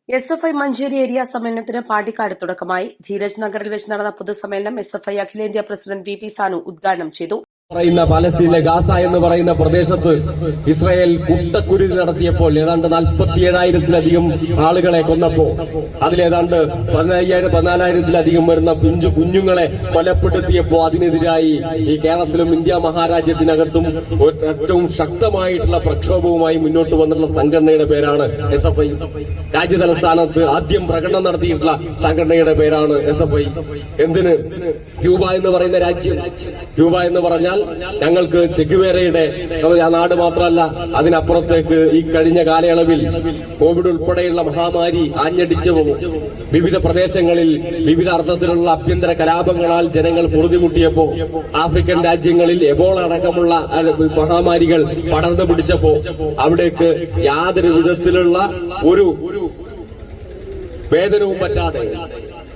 SFI Manjeri area സമ്മേളനത്തിന് പാണ്ടിക്കാട് തുടക്കമായി. ധീരജ് നഗറിൽ വെച്ച് നടന്ന പൊതുസമ്മേളനം എസ്.എഫ്.ഐ അഖിലേന്ത്യാ പ്രസിഡന്റ് വി.പി. സാനു ഉദ്ഘാടനം ചെയ്തു. പലസ്തീനിലെ ഗാസ എന്ന് പറയുന്ന പ്രദേശത്ത് ഇസ്രായേൽ കൂട്ടക്കുരുതി നടത്തിയപ്പോൾ ഏതാണ്ട് 47,000-ത്തിലധികം ആളുകളെ കൊന്നപ്പോൾ അതിലേതാണ്ട് 14,000-15,000-ത്തിലധികം വരുന്ന പിഞ്ചു കുഞ്ഞുങ്ങളെ കൊലപ്പെടുത്തിയപ്പോൾ അതിനെതിരായി ഈ കേരളത്തിലും ഇന്ത്യ മഹാരാജ്യത്തിനകത്തും ഏറ്റവും ശക്തമായിട്ടുള്ള പ്രക്ഷോഭവുമായി മുന്നോട്ട് വന്നിട്ടുള്ള സംഘടനയുടെ പേരാണ് എസ്.എഫ്.ഐ. രാജ്യതലസ്ഥാനത്ത് ആദ്യം പ്രകടനം നടത്തിയിട്ടുള്ള സംഘടനയുടെ പേരാണ് എസ്.എഫ്.ഐ. എന്തിന്? ക്യൂബ എന്ന് പറയുന്ന രാജ്യം, ക്യൂബ എന്ന് പറഞ്ഞാൽ ഞങ്ങൾക്ക് ചെഗുവേരയുടെ നാട് മാത്രമല്ല, അതിനപ്പുറത്തേക്ക് ഈ കഴിഞ്ഞ കാലയളവിൽ കോവിഡ് ഉൾപ്പെടെയുള്ള മഹാമാരി ആഞ്ഞടിച്ച വിവിധ പ്രദേശങ്ങളിൽ വിവിധ അർത്ഥത്തിലുള്ള ആഭ്യന്തര കലാപങ്ങളാൽ ജനങ്ങൾ പൊറുതിമുട്ടിയപ്പോ, ആഫ്രിക്കൻ രാജ്യങ്ങളിൽ എബോള അടക്കമുള്ള മഹാമാരികൾ പടർന്നു പിടിച്ചപ്പോ അവിടേക്ക് യാതൊരു വിധത്തിലുള്ള ഒരു വേതനവും പറ്റാതെ,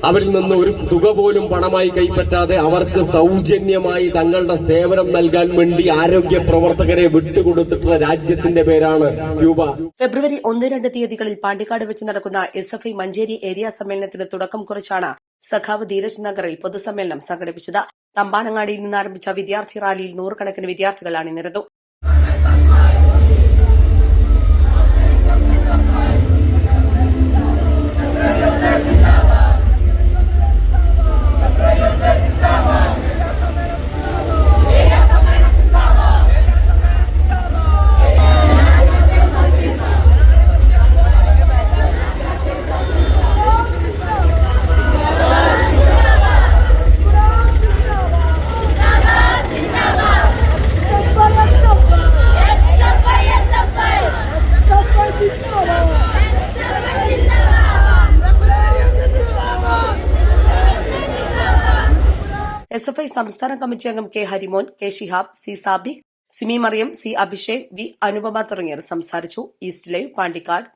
അവരിൽ നിന്ന് ഒരു തുക പോലും പണമായി കൈപ്പറ്റാതെ അവർക്ക് സൗജന്യമായി തങ്ങളുടെ സേവനം നൽകാൻ വേണ്ടി ആരോഗ്യ പ്രവർത്തകരെ വിട്ടുകൊടുത്തിട്ടുള്ള രാജ്യത്തിന്റെ പേരാണ് ക്യൂബ. ഫെബ്രുവരി 1-2 തീയതികളിൽ പാണ്ടിക്കാട് വെച്ച് നടക്കുന്ന എസ്.എഫ്.ഐ മഞ്ചേരി ഏരിയ സമ്മേളനത്തിന് തുടക്കം കുറിച്ചാണ് സഖാവ് ധീരജ് നഗറിൽ പൊതുസമ്മേളനം സംഘടിപ്പിച്ചത്. തമ്പാനങ്ങാടിയിൽ നിന്ന് ആരംഭിച്ച വിദ്യാർത്ഥി റാലിയിൽ നൂറുകണക്കിന് വിദ്യാർത്ഥികൾ അണിനിരന്നു. എസ്.എഫ്.ഐ സംസ്ഥാന കമ്മിറ്റി അംഗം K Harimon, K Shihab, C Sabikh, Simi Mariyam, C Abhishek, V Anupama തുടങ്ങിയവർ സംസാരിച്ചു. East live, Pandikkad.